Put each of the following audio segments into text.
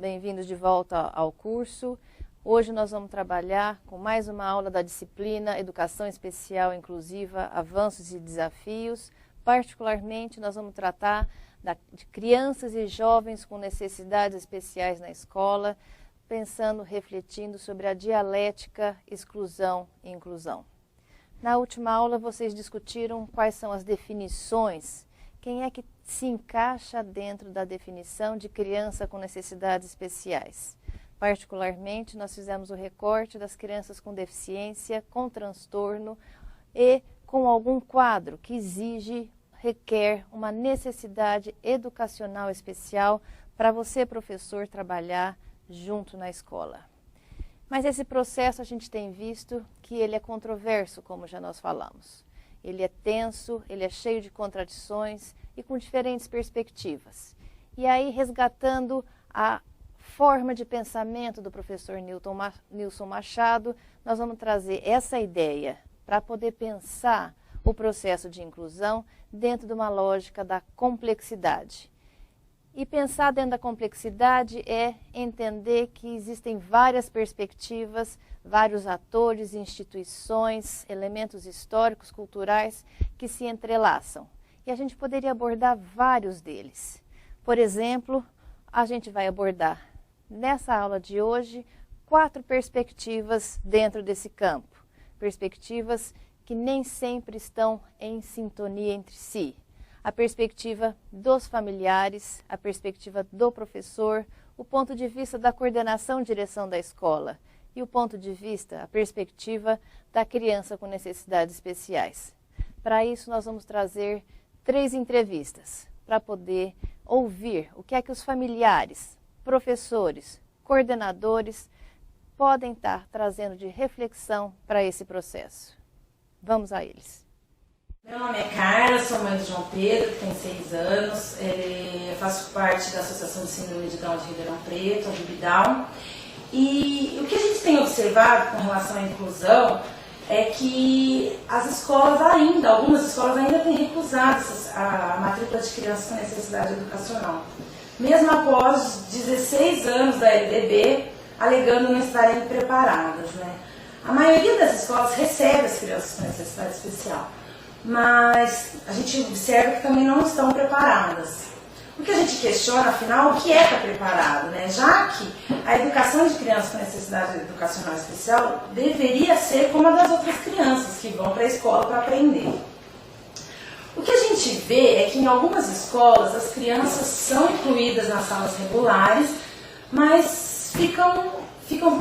bem-vindos de volta ao curso. Hoje nós vamos trabalhar com mais uma aula da disciplina Educação Especial Inclusiva, Avanços e Desafios. Particularmente, nós vamos tratar de crianças e jovens com necessidades especiais na escola, pensando, refletindo sobre a dialética exclusão e inclusão. Na última aula, vocês discutiram quais são as definições, quem é que se encaixa dentro da definição de criança com necessidades especiais. Particularmente, nós fizemos o recorte das crianças com deficiência, com transtorno e com algum quadro que requer uma necessidade educacional especial para você, professor, trabalhar junto na escola. Mas esse processo a gente tem visto que ele é controverso, como já nós falamos. Ele é tenso, ele é cheio de contradições e com diferentes perspectivas. E aí, resgatando a forma de pensamento do professor Nilson Machado, nós vamos trazer essa ideia para poder pensar o processo de inclusão dentro de uma lógica da complexidade. E pensar dentro da complexidade é entender que existem várias perspectivas, vários atores, instituições, elementos históricos, culturais que se entrelaçam. E a gente poderia abordar vários deles. Por exemplo, a gente vai abordar nessa aula de hoje 4 perspectivas dentro desse campo. Perspectivas que nem sempre estão em sintonia entre si. A perspectiva dos familiares, a perspectiva do professor, o ponto de vista da coordenação e direção da escola e o ponto de vista, a perspectiva da criança com necessidades especiais. Para isso, nós vamos trazer 3 entrevistas para poder ouvir o que é que os familiares, professores, coordenadores podem estar trazendo de reflexão para esse processo. Vamos a eles. Meu nome é Carla, sou mãe de João Pedro, que tem 6 anos. Eu faço parte da Associação de Síndrome de Down de Ribeirão Preto, a Ribidown. E o que a gente tem observado com relação à inclusão é que algumas escolas ainda têm recusado a matrícula de crianças com necessidade educacional. Mesmo após 16 anos da LDB, alegando não estarem preparadas, né? A maioria das escolas recebe as crianças com necessidade especial, mas a gente observa que também não estão preparadas. O que a gente questiona, afinal, o que é estar preparado, né? Já que a educação de crianças com necessidade educacional especial deveria ser como a das outras crianças que vão para a escola para aprender. O que a gente vê é que em algumas escolas as crianças são incluídas nas salas regulares, mas ficam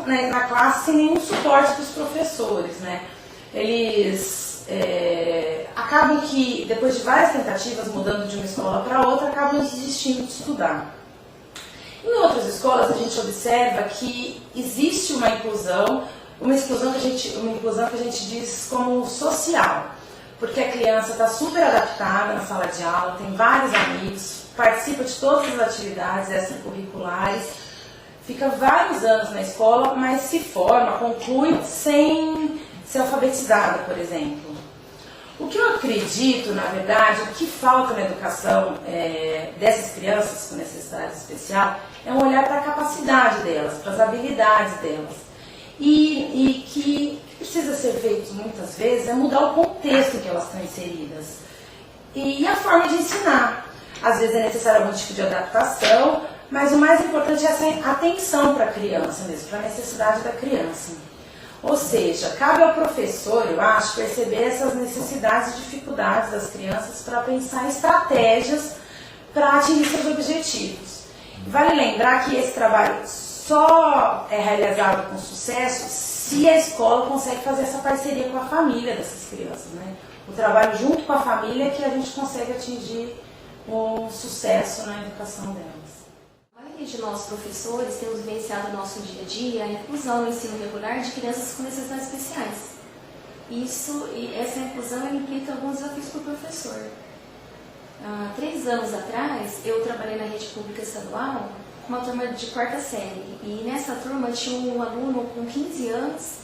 na classe sem nenhum suporte dos professores, né? Eles acabam que, depois de várias tentativas, mudando de uma escola para outra, acabam desistindo de estudar. Em outras escolas, a gente observa que existe uma inclusão que a gente diz como social, porque a criança está super adaptada na sala de aula, tem vários amigos, participa de todas as atividades extracurriculares, fica vários anos na escola, mas se forma, conclui sem ser alfabetizada, por exemplo. O que eu acredito, na verdade, o que falta na educação dessas crianças com necessidade especial é um olhar para a capacidade delas, para as habilidades delas. E que precisa ser feito muitas vezes é mudar o contexto em que elas estão inseridas. E a forma de ensinar. Às vezes é necessário algum tipo de adaptação, mas o mais importante é essa atenção para a criança mesmo, para a necessidade da criança. Ou seja, cabe ao professor, eu acho, perceber essas necessidades e dificuldades das crianças para pensar em estratégias para atingir seus objetivos. Vale lembrar que esse trabalho só é realizado com sucesso se a escola consegue fazer essa parceria com a família dessas crianças, né? O trabalho junto com a família é que a gente consegue atingir um sucesso na educação delas. A maioria de nós, professores, temos vivenciado no nosso dia a dia a inclusão no ensino regular de crianças com necessidades especiais. Essa inclusão implica alguns desafios para o professor. Há 3 anos atrás, eu trabalhei na rede pública estadual com uma turma de 4ª série. E nessa turma tinha um aluno com 15 anos,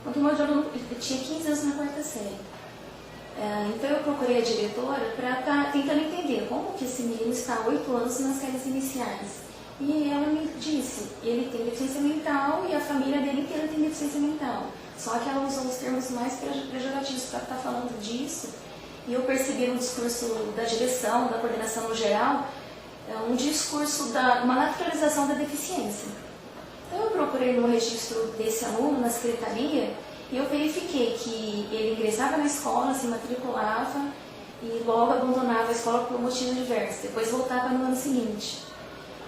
uma turma de aluno que tinha 15 anos na 4ª série. Então eu procurei a diretora para estar tentando entender como que esse menino está há 8 anos nas séries iniciais. E ela me disse, disse, ele tem deficiência mental e a família dele inteira tem deficiência mental. Só que ela usou os termos mais pejorativos para estar falando disso. E eu percebi no discurso da direção, da coordenação no geral, um discurso uma naturalização da deficiência. Então eu procurei no registro desse aluno, na secretaria, e eu verifiquei que ele ingressava na escola, se matriculava e logo abandonava a escola por motivos diversos. Depois voltava no ano seguinte.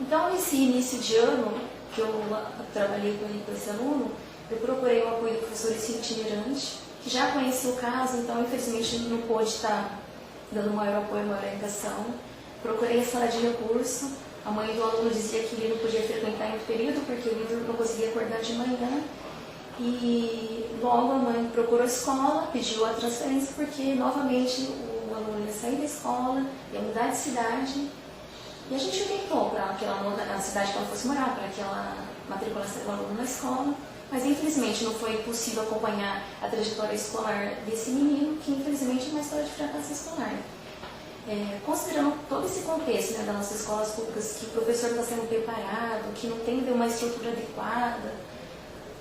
Então, esse início de ano, que eu trabalhei com esse aluno, eu procurei o apoio do professor itinerante, que já conhecia o caso, então, infelizmente, não pôde estar dando maior apoio, maior orientação. Procurei a sala de recurso. A mãe do aluno dizia que ele não podia frequentar em outro período, porque o Vitor não conseguia acordar de manhã. E logo a mãe procurou a escola, pediu a transferência, porque, novamente, o aluno ia sair da escola, ia mudar de cidade. E a gente orientou para a cidade que ela fosse morar, para que ela matriculasse o aluno na escola, mas infelizmente não foi possível acompanhar a trajetória escolar desse menino, que infelizmente é uma história de fracasso escolar. Considerando todo esse contexto, né, das nossas escolas públicas, que o professor está sendo preparado, que não tem uma estrutura adequada,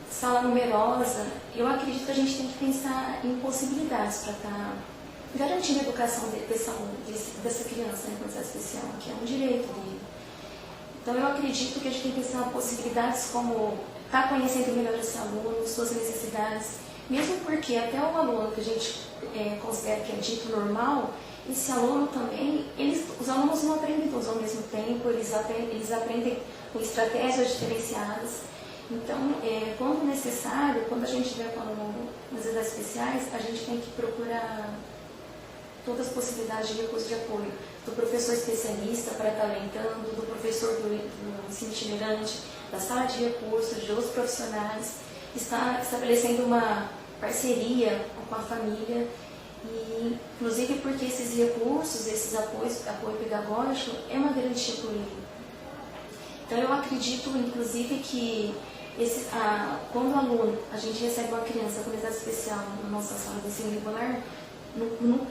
sala numerosa, eu acredito que a gente tem que pensar em possibilidades para estar garantindo a educação dessa criança, né, com necessidade especial, que é um direito dele. Então eu acredito que a gente tem que pensar em possibilidades como estar conhecendo melhor esse aluno, suas necessidades, mesmo porque até o aluno que a gente considera que é dito normal, esse aluno também, os alunos não aprendem todos ao mesmo tempo, eles aprendem com estratégias diferenciadas. Então, quando necessário, quando a gente estiver falando nas necessidades especiais, a gente tem que procurar todas as possibilidades de recurso de apoio, do professor especialista para estar orientando, do professor do ensino itinerante, da sala de recursos, de outros profissionais, está estabelecendo uma parceria com a família, e inclusive porque esses recursos, esses apoio pedagógico, é uma garantia por ele. Então eu acredito, inclusive, que quando o aluno, a gente recebe uma criança com necessidade especial na nossa sala de ensino regular,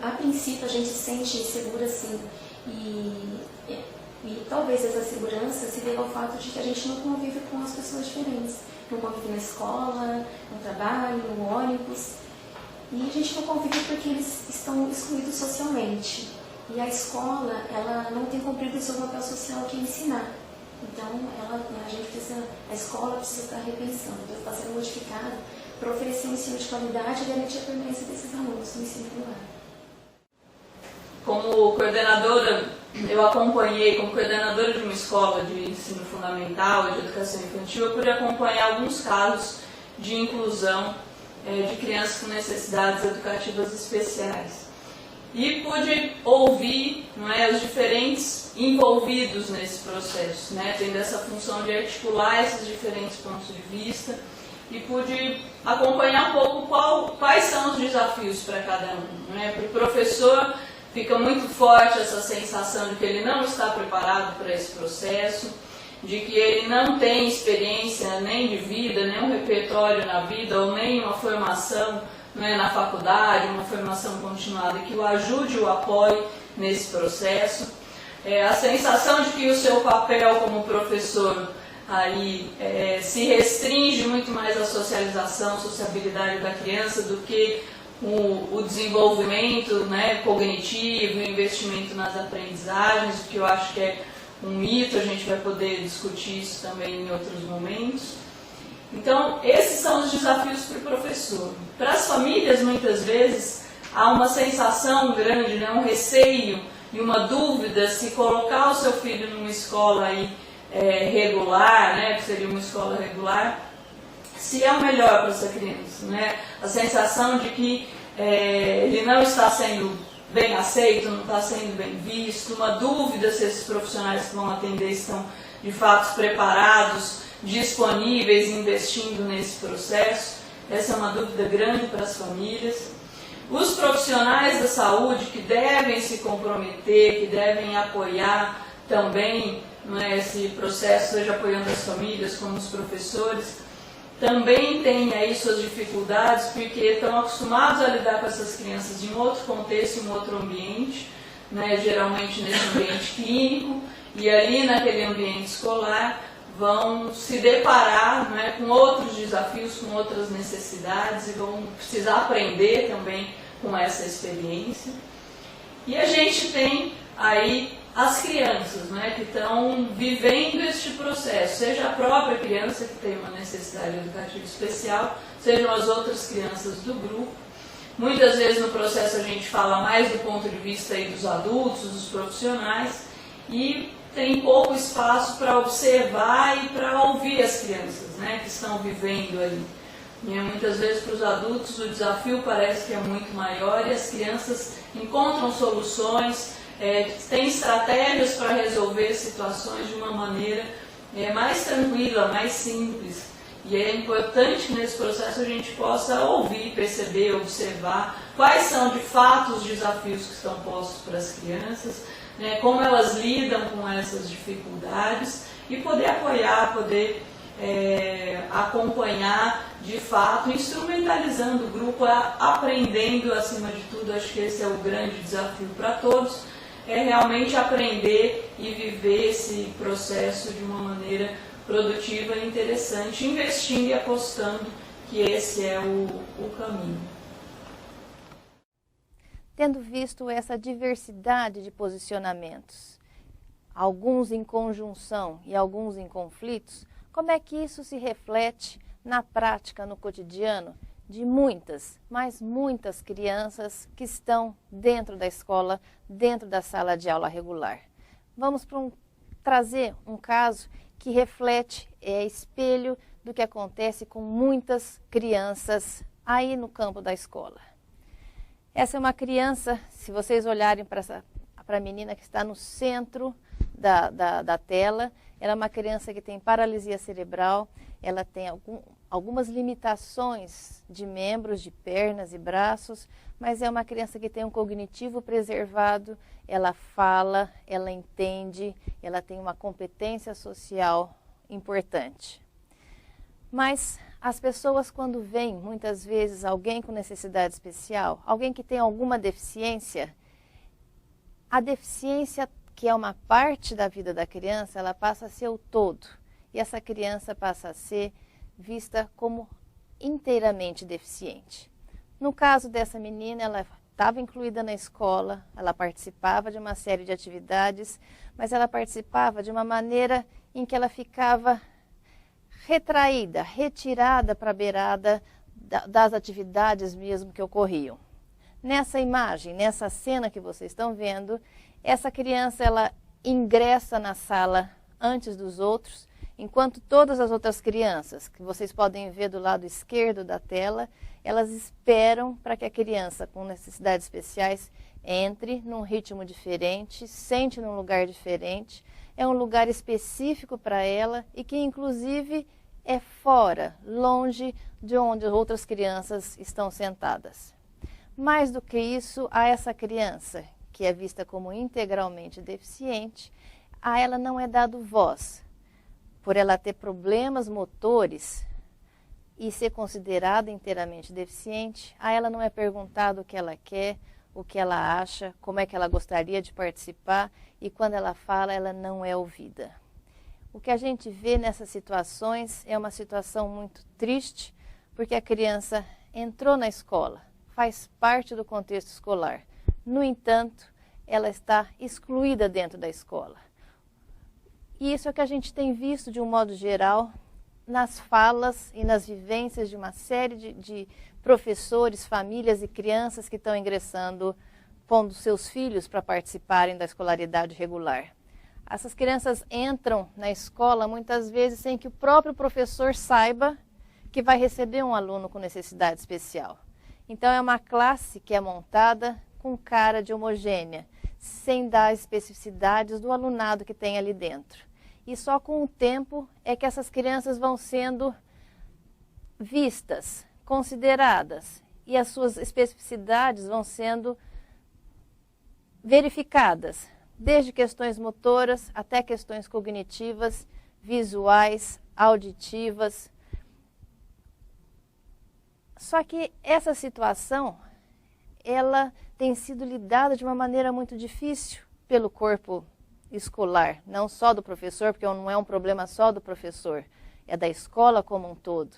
a princípio a gente se sente segura sim, e talvez essa segurança se deva ao fato de que a gente não convive com as pessoas diferentes, não convive na escola, no trabalho, no ônibus, e a gente não convive porque eles estão excluídos socialmente, e a escola, ela não tem cumprido o seu papel social, que é ensinar. Então, a escola precisa estar repensando, está sendo modificada para oferecer um ensino de qualidade e garantir a permanência desses alunos no ensino regular. Como coordenadora, eu acompanhei, como coordenadora de uma escola de ensino fundamental, de educação infantil, eu pude acompanhar alguns casos de inclusão de crianças com necessidades educativas especiais. E pude ouvir, não é, os diferentes envolvidos nesse processo, né, tendo essa função de articular esses diferentes pontos de vista, e pude acompanhar um pouco quais são os desafios para cada um. Né? Para o professor fica muito forte essa sensação de que ele não está preparado para esse processo, de que ele não tem experiência nem de vida, nem um repertório na vida, ou nem uma formação, não é, na faculdade, uma formação continuada que o ajude, o apoie nesse processo. A sensação de que o seu papel como professor aí se restringe muito mais à socialização, sociabilidade da criança do que o desenvolvimento, né, cognitivo, o investimento nas aprendizagens, o que eu acho que é um mito, a gente vai poder discutir isso também em outros momentos. Então, esses são os desafios para o professor. Para as famílias, muitas vezes, há uma sensação grande, né, um receio e uma dúvida se colocar o seu filho numa escola aí, regular, né, que seria uma escola regular, se é o melhor para essa criança. Né? A sensação de que ele não está sendo bem aceito, não está sendo bem visto, uma dúvida se esses profissionais que vão atender estão de fato preparados, disponíveis, investindo nesse processo. Essa é uma dúvida grande para as famílias. Os profissionais da saúde que devem se comprometer, que devem apoiar também, não é, esse processo, seja apoiando as famílias como os professores, também têm aí suas dificuldades porque estão acostumados a lidar com essas crianças em outro contexto, em outro ambiente, né, geralmente nesse ambiente clínico, e ali naquele ambiente escolar vão se deparar, né, com outros desafios, com outras necessidades e vão precisar aprender também com essa experiência. E a gente tem aí as crianças, né, que estão vivendo este processo, seja a própria criança que tem uma necessidade educativa especial, sejam as outras crianças do grupo. Muitas vezes no processo a gente fala mais do ponto de vista aí dos adultos, dos profissionais, e tem pouco espaço para observar e para ouvir as crianças, né, que estão vivendo ali. E muitas vezes para os adultos o desafio parece que é muito maior e as crianças encontram soluções, têm estratégias para resolver situações de uma maneira mais tranquila, mais simples. E é importante que nesse processo a gente possa ouvir, perceber, observar quais são de fato os desafios que estão postos para as crianças, né, como elas lidam com essas dificuldades e poder apoiar, poder acompanhar de fato, instrumentalizando o grupo, aprendendo acima de tudo. Acho que esse é o grande desafio para todos, é realmente aprender e viver esse processo de uma maneira produtiva e interessante, investindo e apostando que esse é o caminho. Tendo visto essa diversidade de posicionamentos, alguns em conjunção e alguns em conflitos, como é que isso se reflete na prática, no cotidiano de muitas, mas muitas crianças que estão dentro da escola, dentro da sala de aula regular? Vamos trazer um caso que reflete, espelho do que acontece com muitas crianças aí no campo da escola. Essa é uma criança, se vocês olharem para a menina que está no centro da tela, ela é uma criança que tem paralisia cerebral, ela tem algumas limitações de membros, de pernas e braços, mas é uma criança que tem um cognitivo preservado, ela fala, ela entende, ela tem uma competência social importante. Mas as pessoas, quando veem, muitas vezes, alguém com necessidade especial, alguém que tem alguma deficiência, a deficiência, que é uma parte da vida da criança, ela passa a ser o todo. E essa criança passa a ser vista como inteiramente deficiente. No caso dessa menina, ela estava incluída na escola, ela participava de uma série de atividades, mas ela participava de uma maneira em que ela ficava retraída, retirada para a beirada das atividades mesmo que ocorriam. Nessa imagem, nessa cena que vocês estão vendo, essa criança ela ingressa na sala antes dos outros, enquanto todas as outras crianças, que vocês podem ver do lado esquerdo da tela, elas esperam para que a criança com necessidades especiais entre num ritmo diferente, sente num lugar diferente, é um lugar específico para ela e que inclusive é fora, longe de onde outras crianças estão sentadas. Mais do que isso, a essa criança, que é vista como integralmente deficiente, a ela não é dado voz. Por ela ter problemas motores e ser considerada inteiramente deficiente, a ela não é perguntado o que ela quer, o que ela acha, como é que ela gostaria de participar, e quando ela fala, ela não é ouvida. O que a gente vê nessas situações é uma situação muito triste, porque a criança entrou na escola, faz parte do contexto escolar. No entanto, ela está excluída dentro da escola. E isso é o que a gente tem visto, de um modo geral, nas falas e nas vivências de uma série de professores, famílias e crianças que estão ingressando, pondo seus filhos para participarem da escolaridade regular. Essas crianças entram na escola muitas vezes sem que o próprio professor saiba que vai receber um aluno com necessidade especial. Então é uma classe que é montada com cara de homogênea, sem dar especificidades do alunado que tem ali dentro. E só com o tempo é que essas crianças vão sendo vistas, consideradas, e as suas especificidades vão sendo verificadas, desde questões motoras até questões cognitivas, visuais, auditivas. Só que essa situação, ela tem sido lidada de uma maneira muito difícil pelo corpo escolar, não só do professor, porque não é um problema só do professor, é da escola como um todo.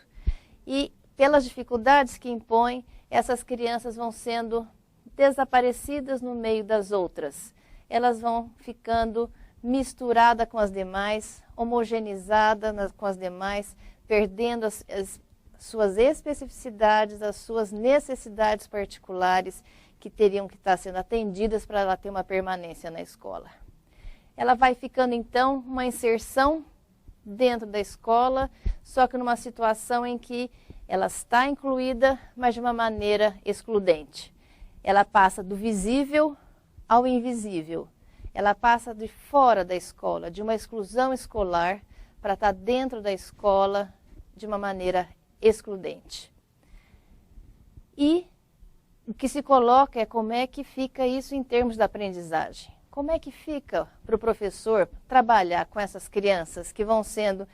E pelas dificuldades que impõe, essas crianças vão sendo desaparecidas no meio das outras. Elas vão ficando misturadas com as demais, homogeneizadas com as demais, perdendo as suas especificidades, as suas necessidades particulares que teriam que estar sendo atendidas para ela ter uma permanência na escola. Ela vai ficando, então, uma inserção dentro da escola, só que numa situação em que ela está incluída, mas de uma maneira excludente. Ela passa do visível ao invisível. Ela passa de fora da escola, de uma exclusão escolar, para estar dentro da escola de uma maneira excludente. E o que se coloca é como é que fica isso em termos da aprendizagem. Como é que fica para o professor trabalhar com essas crianças que vão sendo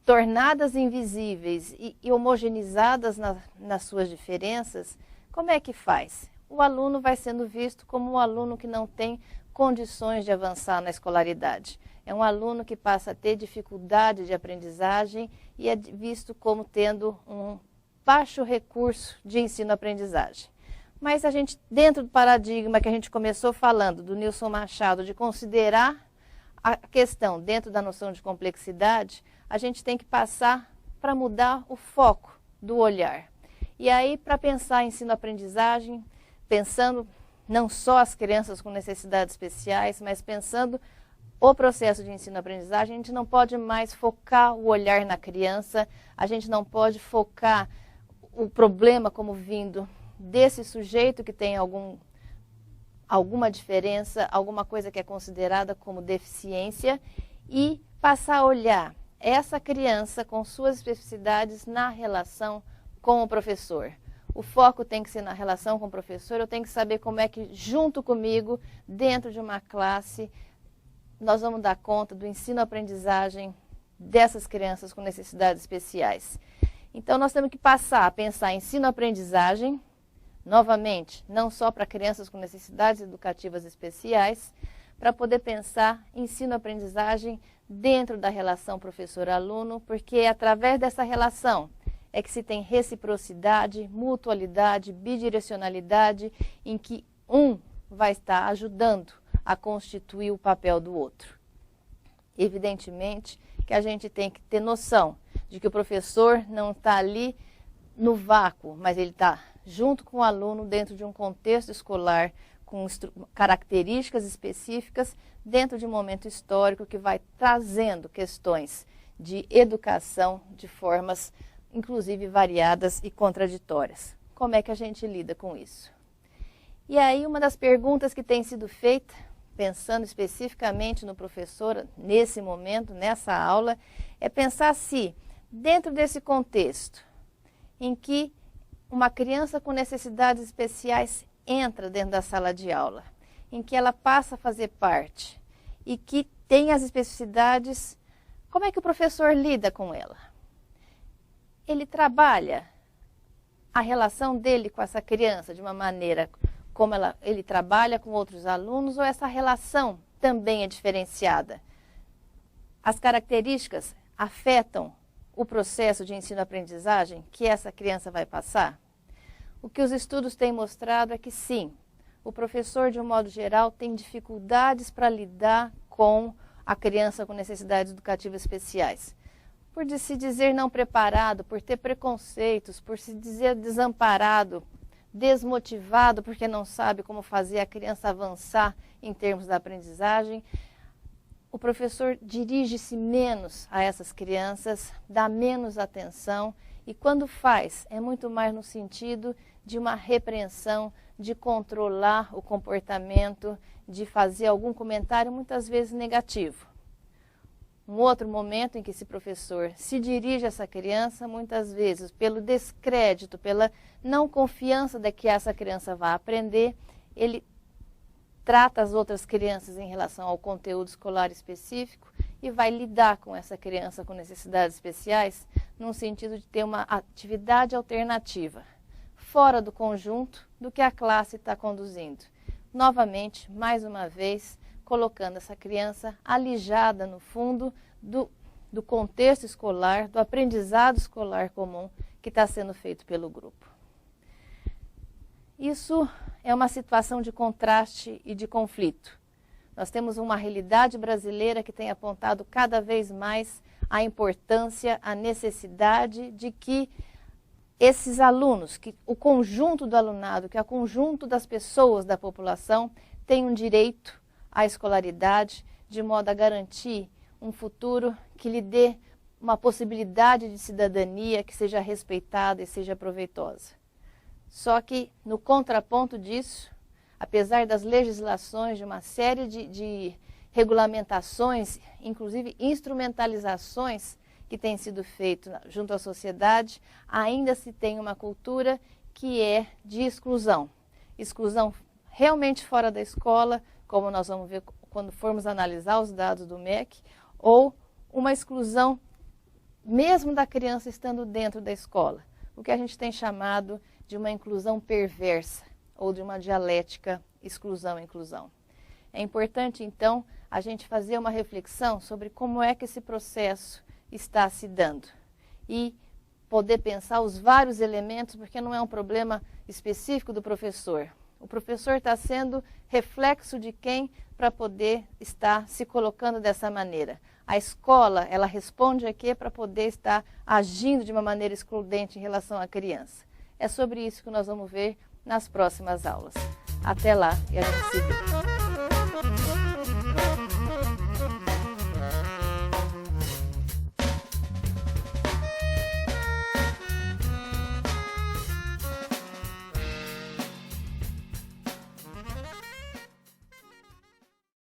tornadas invisíveis e homogeneizadas nas suas diferenças? Como é que faz? O aluno vai sendo visto como um aluno que não tem condições de avançar na escolaridade. É um aluno que passa a ter dificuldade de aprendizagem e é visto como tendo um baixo recurso de ensino-aprendizagem. Mas a gente, dentro do paradigma que a gente começou falando, do Nilson Machado, de considerar a questão dentro da noção de complexidade, a gente tem que passar para mudar o foco do olhar. E aí, para pensar em ensino-aprendizagem, pensando não só as crianças com necessidades especiais, mas pensando o processo de ensino-aprendizagem, a gente não pode mais focar o olhar na criança, a gente não pode focar o problema como vindo desse sujeito que tem alguma diferença, alguma coisa que é considerada como deficiência, e passar a olhar essa criança com suas especificidades na relação com o professor. O foco tem que ser na relação com o professor, eu tenho que saber como é que, junto comigo, dentro de uma classe, nós vamos dar conta do ensino-aprendizagem dessas crianças com necessidades especiais. Então, nós temos que passar a pensar em ensino-aprendizagem, novamente, não só para crianças com necessidades educativas especiais, para poder pensar ensino-aprendizagem dentro da relação professor-aluno, porque é através dessa relação é que se tem reciprocidade, mutualidade, bidirecionalidade, em que um vai estar ajudando a constituir o papel do outro. Evidentemente que a gente tem que ter noção de que o professor não está ali no vácuo, mas ele está junto com o aluno dentro de um contexto escolar, com características específicas, dentro de um momento histórico que vai trazendo questões de educação de formas, inclusive variadas e contraditórias. Como é que a gente lida com isso? E aí, uma das perguntas que tem sido feita, pensando especificamente no professor, nesse momento, nessa aula, é pensar se, dentro desse contexto, em que uma criança com necessidades especiais entra dentro da sala de aula, em que ela passa a fazer parte e que tem as especificidades, como é que o professor lida com ela? Ele trabalha a relação dele com essa criança de uma maneira como ele trabalha com outros alunos, ou essa relação também é diferenciada? As características afetam o processo de ensino-aprendizagem que essa criança vai passar? O que os estudos têm mostrado é que sim, o professor, de um modo geral, tem dificuldades para lidar com a criança com necessidades educativas especiais. Por se dizer não preparado, por ter preconceitos, por se dizer desamparado, desmotivado porque não sabe como fazer a criança avançar em termos da aprendizagem, o professor dirige-se menos a essas crianças, dá menos atenção e quando faz, é muito mais no sentido de uma repreensão, de controlar o comportamento, de fazer algum comentário muitas vezes negativo. Um outro momento em que esse professor se dirige a essa criança, muitas vezes pelo descrédito, pela não confiança de que essa criança vai aprender, ele trata as outras crianças em relação ao conteúdo escolar específico e vai lidar com essa criança com necessidades especiais num sentido de ter uma atividade alternativa, fora do conjunto do que a classe está conduzindo. Novamente, mais uma vez, colocando essa criança alijada no fundo do contexto escolar, do aprendizado escolar comum que está sendo feito pelo grupo. Isso é uma situação de contraste e de conflito. Nós temos uma realidade brasileira que tem apontado cada vez mais a importância, a necessidade de que esses alunos, que o conjunto do alunado, que o conjunto das pessoas da população tenham direito à escolaridade, de modo a garantir um futuro que lhe dê uma possibilidade de cidadania que seja respeitada e seja proveitosa. Só que, no contraponto disso, apesar das legislações, de uma série de regulamentações, inclusive instrumentalizações que têm sido feitas junto à sociedade, ainda se tem uma cultura que é de exclusão. Exclusão realmente fora da escola, como nós vamos ver quando formos analisar os dados do MEC, ou uma exclusão mesmo da criança estando dentro da escola. O que a gente tem chamado de uma inclusão perversa, ou de uma dialética exclusão-inclusão. É importante, então, a gente fazer uma reflexão sobre como é que esse processo está se dando e poder pensar os vários elementos, porque não é um problema específico do professor. O professor está sendo reflexo de quem para poder estar se colocando dessa maneira. A escola, ela responde a quê para poder estar agindo de uma maneira excludente em relação à criança. É sobre isso que nós vamos ver nas próximas aulas. Até lá e a gente se vê.